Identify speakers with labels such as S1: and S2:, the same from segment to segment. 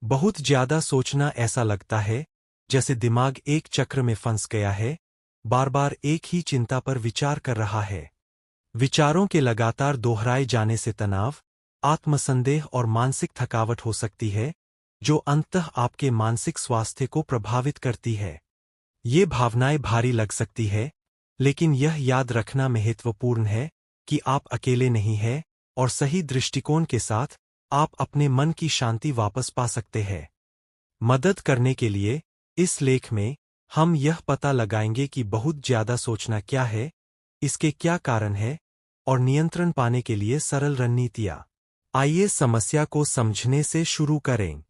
S1: बहुत ज्यादा सोचना ऐसा लगता है जैसे दिमाग एक चक्र में फंस गया है, बार बार एक ही चिंता पर विचार कर रहा है। विचारों के लगातार दोहराए जाने से तनाव, आत्मसंदेह और मानसिक थकावट हो सकती है, जो अंततः आपके मानसिक स्वास्थ्य को प्रभावित करती है। ये भावनाएं भारी लग सकती है, लेकिन यह याद रखना महत्वपूर्ण है कि आप अकेले नहीं हैं और सही दृष्टिकोण के साथ आप अपने मन की शांति वापस पा सकते हैं। मदद करने के लिए इस लेख में हम यह पता लगाएंगे कि बहुत ज्यादा सोचना क्या है, इसके क्या कारण है और नियंत्रण पाने के लिए सरल रणनीतियां। आइए समस्या को समझने से शुरू करें।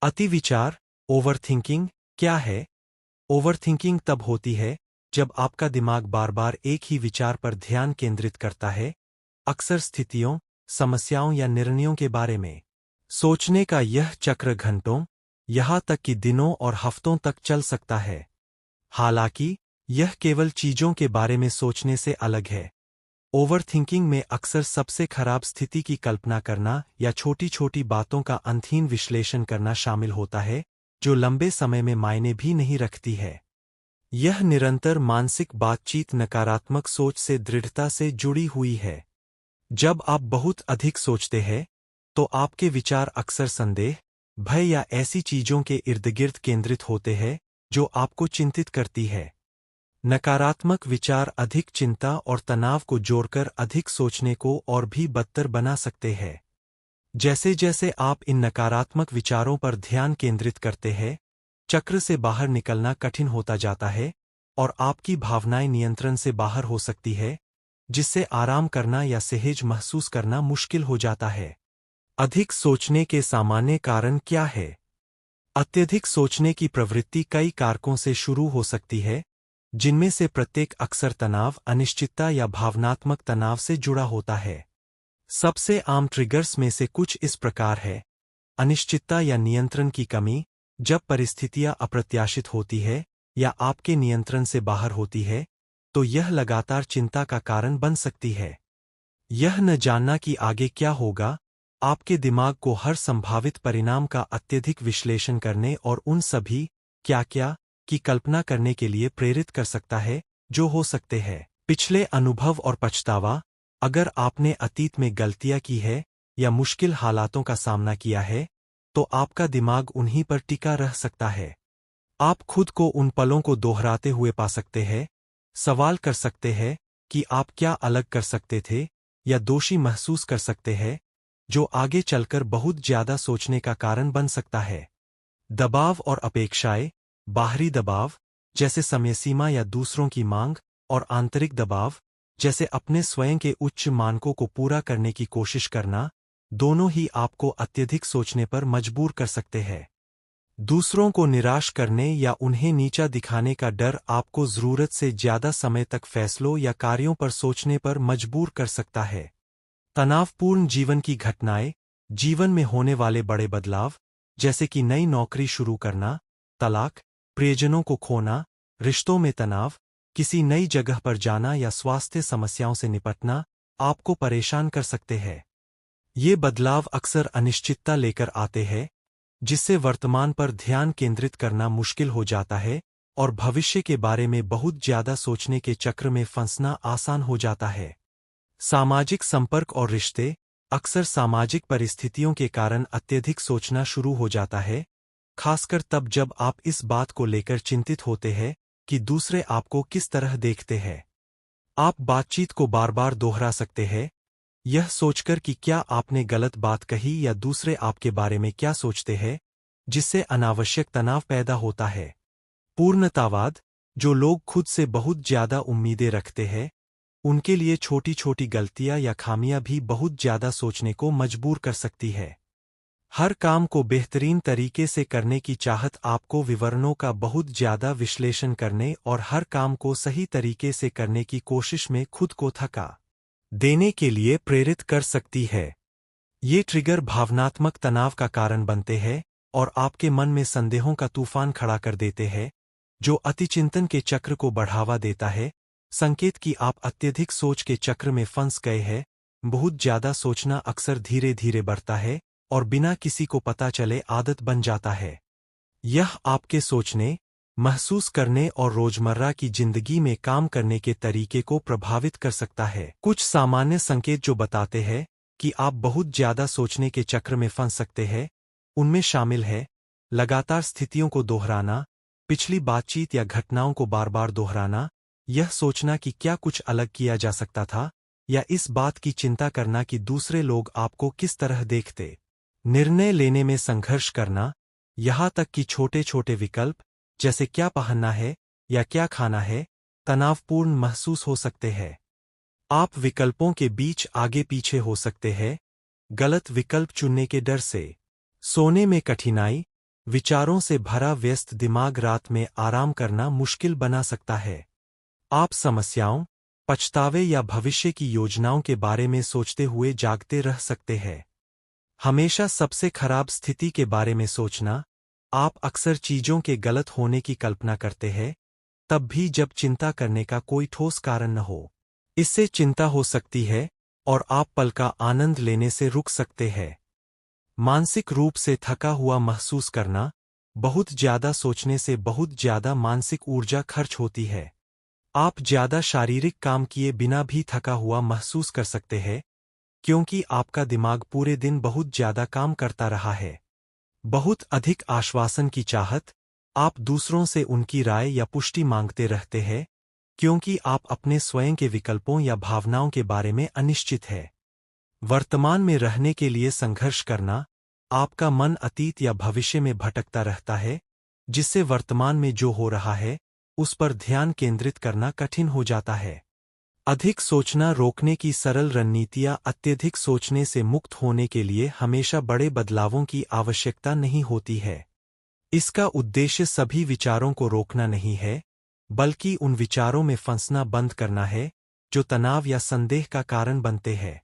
S1: अतिविचार, ओवरथिंकिंग क्या है? ओवरथिंकिंग तब होती है जब आपका दिमाग बार बार एक ही विचार पर ध्यान केंद्रित करता है, अक्सर स्थितियों, समस्याओं या निर्णयों के बारे में। सोचने का यह चक्र घंटों, यहाँ तक कि दिनों और हफ्तों तक चल सकता है। हालांकि यह केवल चीजों के बारे में सोचने से अलग है। ओवरथिंकिंग में अक्सर सबसे खराब स्थिति की कल्पना करना या छोटी छोटी बातों का अंतहीन विश्लेषण करना शामिल होता है, जो लंबे समय में मायने भी नहीं रखती है। यह निरंतर मानसिक बातचीत नकारात्मक सोच से दृढ़ता से जुड़ी हुई है। जब आप बहुत अधिक सोचते हैं, तो आपके विचार अक्सर संदेह, भय या ऐसी चीजों के इर्द-गिर्द केंद्रित होते हैं जो आपको चिंतित करती है। नकारात्मक विचार अधिक चिंता और तनाव को जोड़कर अधिक सोचने को और भी बदतर बना सकते हैं। जैसे जैसे आप इन नकारात्मक विचारों पर ध्यान केंद्रित करते हैं, चक्र से बाहर निकलना कठिन होता जाता है और आपकी भावनाएं नियंत्रण से बाहर हो सकती है, जिससे आराम करना या सहज महसूस करना मुश्किल हो जाता है। अधिक सोचने के सामान्य कारण क्या है? अत्यधिक सोचने की प्रवृत्ति कई कारकों से शुरू हो सकती है, जिनमें से प्रत्येक अक्सर तनाव, अनिश्चितता या भावनात्मक तनाव से जुड़ा होता है। सबसे आम ट्रिगर्स में से कुछ इस प्रकार है। अनिश्चितता या नियंत्रण की कमी, जब परिस्थितियां अप्रत्याशित होती है या आपके नियंत्रण से बाहर होती है, तो यह लगातार चिंता का कारण बन सकती है। यह न जानना कि आगे क्या होगा, आपके दिमाग को हर संभावित परिणाम का अत्यधिक विश्लेषण करने और उन सभी क्या-क्या की कल्पना करने के लिए प्रेरित कर सकता है, जो हो सकते हैं। पिछले अनुभव और पछतावा, अगर आपने अतीत में गलतियां की है या मुश्किल हालातों का सामना किया है, तो आपका दिमाग उन्हीं पर टिका रह सकता है। आप खुद को उन पलों को दोहराते हुए पा सकते हैं, सवाल कर सकते हैं कि आप क्या अलग कर सकते थे, या दोषी महसूस कर सकते हैं, जो आगे चलकर बहुत ज्यादा सोचने का कारण बन सकता है। दबाव और अपेक्षाएं, बाहरी दबाव जैसे समय सीमा या दूसरों की मांग, और आंतरिक दबाव जैसे अपने स्वयं के उच्च मानकों को पूरा करने की कोशिश करना, दोनों ही आपको अत्यधिक सोचने पर मजबूर कर सकते हैं। दूसरों को निराश करने या उन्हें नीचा दिखाने का डर आपको जरूरत से ज्यादा समय तक फैसलों या कार्यों पर सोचने पर मजबूर कर सकता है। तनावपूर्ण जीवन की घटनाएं, जीवन में होने वाले बड़े बदलाव, जैसे कि नई नौकरी शुरू करना, तलाक, प्रियजनों को खोना, रिश्तों में तनाव, किसी नई जगह पर जाना या स्वास्थ्य समस्याओं से निपटना, आपको परेशान कर सकते हैं। ये बदलाव अक्सर अनिश्चितता लेकर आते हैं, जिससे वर्तमान पर ध्यान केंद्रित करना मुश्किल हो जाता है और भविष्य के बारे में बहुत ज्यादा सोचने के चक्र में फंसना आसान हो जाता है। सामाजिक संपर्क और रिश्ते, अक्सर सामाजिक परिस्थितियों के कारण अत्यधिक सोचना शुरू हो जाता है, खासकर तब जब आप इस बात को लेकर चिंतित होते हैं कि दूसरे आपको किस तरह देखते हैं। आप बातचीत को बार बार दोहरा सकते हैं, यह सोचकर कि क्या आपने गलत बात कही या दूसरे आपके बारे में क्या सोचते हैं, जिससे अनावश्यक तनाव पैदा होता है। पूर्णतावाद, जो लोग खुद से बहुत ज्यादा उम्मीदें रखते हैं, उनके लिए छोटी छोटी गलतियां या खामियां भी बहुत ज्यादा सोचने को मजबूर कर सकती है। हर काम को बेहतरीन तरीके से करने की चाहत आपको विवरणों का बहुत ज्यादा विश्लेषण करने और हर काम को सही तरीके से करने की कोशिश में खुद को थका देने के लिए प्रेरित कर सकती है। ये ट्रिगर भावनात्मक तनाव का कारण बनते हैं और आपके मन में संदेहों का तूफान खड़ा कर देते हैं, जो अतिचिंतन के चक्र को बढ़ावा देता है, संकेत कि आप अत्यधिक सोच के चक्र में फंस गए हैं। बहुत ज्यादा सोचना अक्सर धीरे धीरे बढ़ता है, और बिना किसी को पता चले आदत बन जाता है। यह आपके सोचने, महसूस करने और रोजमर्रा की जिंदगी में काम करने के तरीके को प्रभावित कर सकता है। कुछ सामान्य संकेत जो बताते हैं कि आप बहुत ज्यादा सोचने के चक्र में फंस सकते हैं, उनमें शामिल है लगातार स्थितियों को दोहराना, पिछली बातचीत या घटनाओं को बार बार दोहराना, यह सोचना कि क्या कुछ अलग किया जा सकता था, या इस बात की चिंता करना कि दूसरे लोग आपको किस तरह देखते। निर्णय लेने में संघर्ष करना, यहाँ तक कि छोटे छोटे विकल्प जैसे क्या पहनना है या क्या खाना है, तनावपूर्ण महसूस हो सकते हैं। आप विकल्पों के बीच आगे पीछे हो सकते हैं, गलत विकल्प चुनने के डर से। सोने में कठिनाई, विचारों से भरा व्यस्त दिमाग रात में आराम करना मुश्किल बना सकता है। आप समस्याओं, पछतावे या भविष्य की योजनाओं के बारे में सोचते हुए जागते रह सकते हैं। हमेशा सबसे खराब स्थिति के बारे में सोचना, आप अक्सर चीजों के गलत होने की कल्पना करते हैं, तब भी जब चिंता करने का कोई ठोस कारण न हो। इससे चिंता हो सकती है और आप पल का आनंद लेने से रुक सकते हैं। मानसिक रूप से थका हुआ महसूस करना, बहुत ज्यादा सोचने से बहुत ज्यादा मानसिक ऊर्जा खर्च होती है। आप ज्यादा शारीरिक काम किए बिना भी थका हुआ महसूस कर सकते हैं, क्योंकि आपका दिमाग पूरे दिन बहुत ज्यादा काम करता रहा है। बहुत अधिक आश्वासन की चाहत, आप दूसरों से उनकी राय या पुष्टि मांगते रहते हैं, क्योंकि आप अपने स्वयं के विकल्पों या भावनाओं के बारे में अनिश्चित हैं। वर्तमान में रहने के लिए संघर्ष करना, आपका मन अतीत या भविष्य में भटकता रहता है, जिससे वर्तमान में जो हो रहा है उस पर ध्यान केंद्रित करना कठिन हो जाता है। अधिक सोचना रोकने की सरल रणनीतियाँ, अत्यधिक सोचने से मुक्त होने के लिए हमेशा बड़े बदलावों की आवश्यकता नहीं होती है। इसका उद्देश्य सभी विचारों को रोकना नहीं है, बल्कि उन विचारों में फंसना बंद करना है जो तनाव या संदेह का कारण बनते हैं।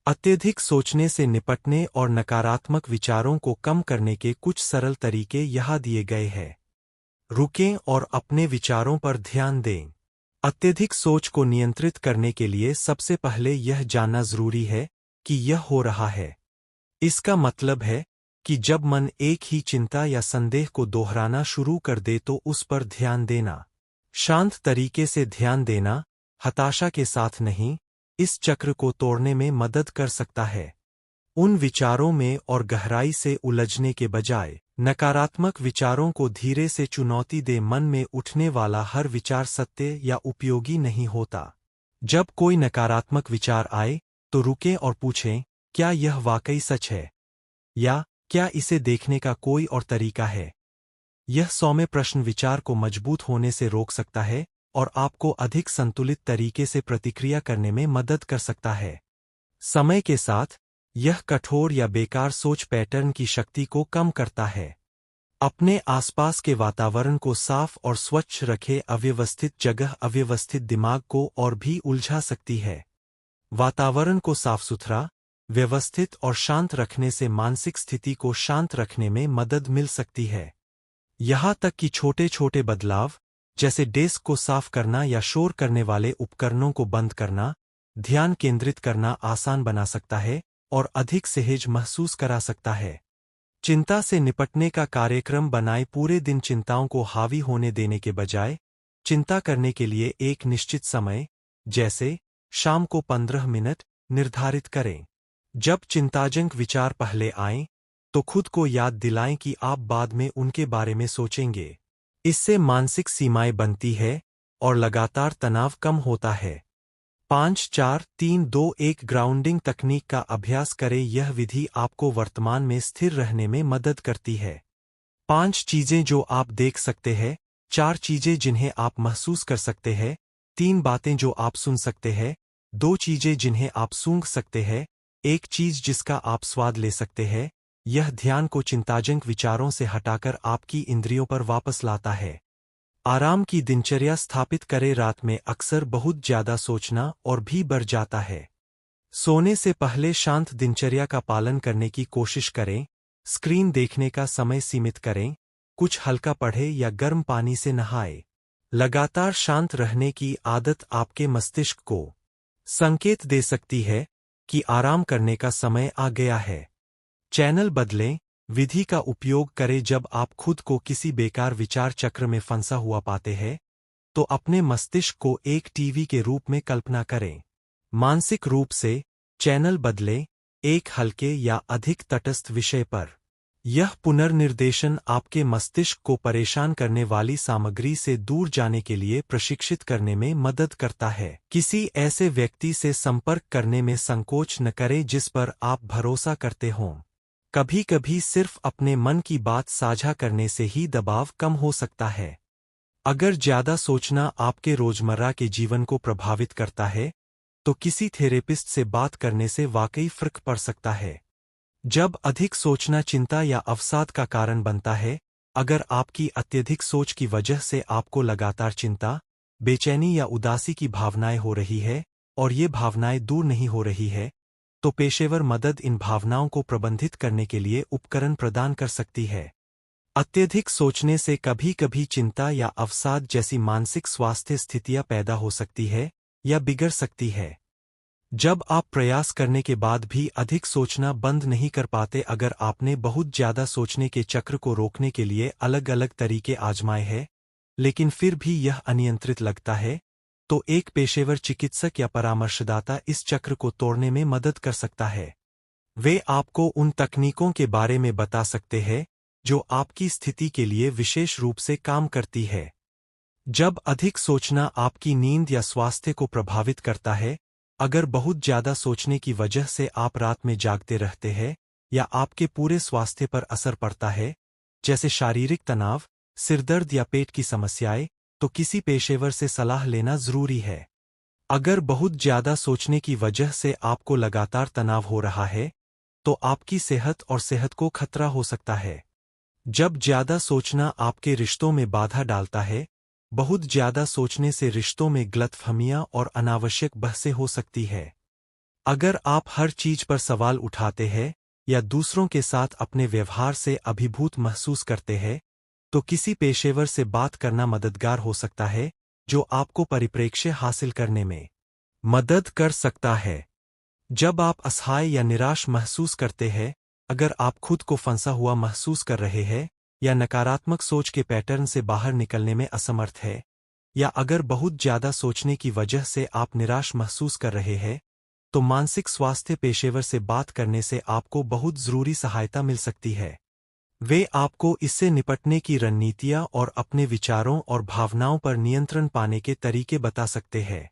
S1: अत्यधिक सोचने से निपटने और नकारात्मक विचारों को कम करने के कुछ सरल तरीके यहाँ दिए गए हैं। रुकें और अपने विचारों पर ध्यान दें। अत्यधिक सोच को नियंत्रित करने के लिए सबसे पहले यह जानना जरूरी है कि यह हो रहा है। इसका मतलब है कि जब मन एक ही चिंता या संदेह को दोहराना शुरू कर दे तो उस पर ध्यान देना। शांत तरीके से ध्यान देना, हताशा के साथ नहीं, इस चक्र को तोड़ने में मदद कर सकता है। उन विचारों में और गहराई से उलझने के बजाय नकारात्मक विचारों को धीरे से चुनौती दे। मन में उठने वाला हर विचार सत्य या उपयोगी नहीं होता। जब कोई नकारात्मक विचार आए तो रुकें और पूछें, क्या यह वाकई सच है? या क्या इसे देखने का कोई और तरीका है? यह सौम्य प्रश्न विचार को मजबूत होने से रोक सकता है और आपको अधिक संतुलित तरीके से प्रतिक्रिया करने में मदद कर सकता है। समय के साथ यह कठोर या बेकार सोच पैटर्न की शक्ति को कम करता है। अपने आसपास के वातावरण को साफ और स्वच्छ रखें। अव्यवस्थित जगह अव्यवस्थित दिमाग को और भी उलझा सकती है। वातावरण को साफ सुथरा, व्यवस्थित और शांत रखने से मानसिक स्थिति को शांत रखने में मदद मिल सकती है। यहाँ तक कि छोटे छोटे बदलाव, जैसे डेस्क को साफ करना या शोर करने वाले उपकरणों को बंद करना, ध्यान केंद्रित करना आसान बना सकता है और अधिक सहज महसूस करा सकता है। चिंता से निपटने का कार्यक्रम बनाएं। पूरे दिन चिंताओं को हावी होने देने के बजाय चिंता करने के लिए एक निश्चित समय, जैसे शाम को 15 मिनट, निर्धारित करें। जब चिंताजनक विचार पहले आएं, तो खुद को याद दिलाएं कि आप बाद में उनके बारे में सोचेंगे। इससे मानसिक सीमाएं बनती है और लगातार तनाव कम होता है। 5-4-3-2-1 ग्राउंडिंग तकनीक का अभ्यास करें। यह विधि आपको वर्तमान में स्थिर रहने में मदद करती है। 5 चीजें जो आप देख सकते हैं, 4 चीजें जिन्हें आप महसूस कर सकते हैं, 3 बातें जो आप सुन सकते हैं, 2 चीजें जिन्हें आप सूंघ सकते हैं, 1 चीज जिसका आप स्वाद ले सकते हैं। यह ध्यान को चिंताजनक विचारों से हटाकर आपकी इंद्रियों पर वापस लाता है। आराम की दिनचर्या स्थापित करें। रात में अक्सर बहुत ज्यादा सोचना और भी बढ़ जाता है। सोने से पहले शांत दिनचर्या का पालन करने की कोशिश करें। स्क्रीन देखने का समय सीमित करें। कुछ हल्का पढ़ें या गर्म पानी से नहाएं। लगातार शांत रहने की आदत आपके मस्तिष्क को संकेत दे सकती है कि आराम करने का समय आ गया है। चैनल बदलें। विधि का उपयोग करें। जब आप खुद को किसी बेकार विचार चक्र में फंसा हुआ पाते हैं, तो अपने मस्तिष्क को एक टीवी के रूप में कल्पना करें। मानसिक रूप से चैनल बदलें, एक हल्के या अधिक तटस्थ विषय पर। यह पुनर्निर्देशन आपके मस्तिष्क को परेशान करने वाली सामग्री से दूर जाने के लिए प्रशिक्षित करने में मदद करता है। किसी ऐसे व्यक्ति से संपर्क करने में संकोच न करें जिस पर आप भरोसा करते हों। कभी कभी सिर्फ अपने मन की बात साझा करने से ही दबाव कम हो सकता है। अगर ज्यादा सोचना आपके रोजमर्रा के जीवन को प्रभावित करता है, तो किसी थेरेपिस्ट से बात करने से वाकई फर्क पड़ सकता है। जब अधिक सोचना चिंता या अवसाद का कारण बनता है, अगर आपकी अत्यधिक सोच की वजह से आपको लगातार चिंता, बेचैनी या उदासी की भावनाएं हो रही है और ये भावनाएं दूर नहीं हो रही है, तो पेशेवर मदद इन भावनाओं को प्रबंधित करने के लिए उपकरण प्रदान कर सकती है। अत्यधिक सोचने से कभी कभी चिंता या अवसाद जैसी मानसिक स्वास्थ्य स्थितियां पैदा हो सकती है या बिगड़ सकती है। जब आप प्रयास करने के बाद भी अधिक सोचना बंद नहीं कर पाते, अगर आपने बहुत ज्यादा सोचने के चक्र को रोकने के लिए अलग अलग तरीके आजमाए हैं, लेकिन फिर भी यह अनियंत्रित लगता है, तो एक पेशेवर चिकित्सक या परामर्शदाता इस चक्र को तोड़ने में मदद कर सकता है। वे आपको उन तकनीकों के बारे में बता सकते हैं जो आपकी स्थिति के लिए विशेष रूप से काम करती है। जब अधिक सोचना आपकी नींद या स्वास्थ्य को प्रभावित करता है, अगर बहुत ज्यादा सोचने की वजह से आप रात में जागते रहते हैं या आपके पूरे स्वास्थ्य पर असर पड़ता है, जैसे शारीरिक तनाव, सिरदर्द या पेट की समस्याएं, तो किसी पेशेवर से सलाह लेना जरूरी है। अगर बहुत ज्यादा सोचने की वजह से आपको लगातार तनाव हो रहा है, तो आपकी सेहत और सेहत को खतरा हो सकता है। जब ज्यादा सोचना आपके रिश्तों में बाधा डालता है, बहुत ज्यादा सोचने से रिश्तों में गलतफहमियां और अनावश्यक बहसें हो सकती है। अगर आप हर चीज पर सवाल उठाते हैं या दूसरों के साथ अपने व्यवहार से अभिभूत महसूस करते हैं, तो किसी पेशेवर से बात करना मददगार हो सकता है, जो आपको परिप्रेक्ष्य हासिल करने में मदद कर सकता है। जब आप असहाय या निराश महसूस करते हैं, अगर आप खुद को फंसा हुआ महसूस कर रहे हैं या नकारात्मक सोच के पैटर्न से बाहर निकलने में असमर्थ है, या अगर बहुत ज्यादा सोचने की वजह से आप निराश महसूस कर रहे हैं, तो मानसिक स्वास्थ्य पेशेवर से बात करने से आपको बहुत जरूरी सहायता मिल सकती है। वे आपको इससे निपटने की रणनीतियां और अपने विचारों और भावनाओं पर नियंत्रण पाने के तरीके बता सकते हैं।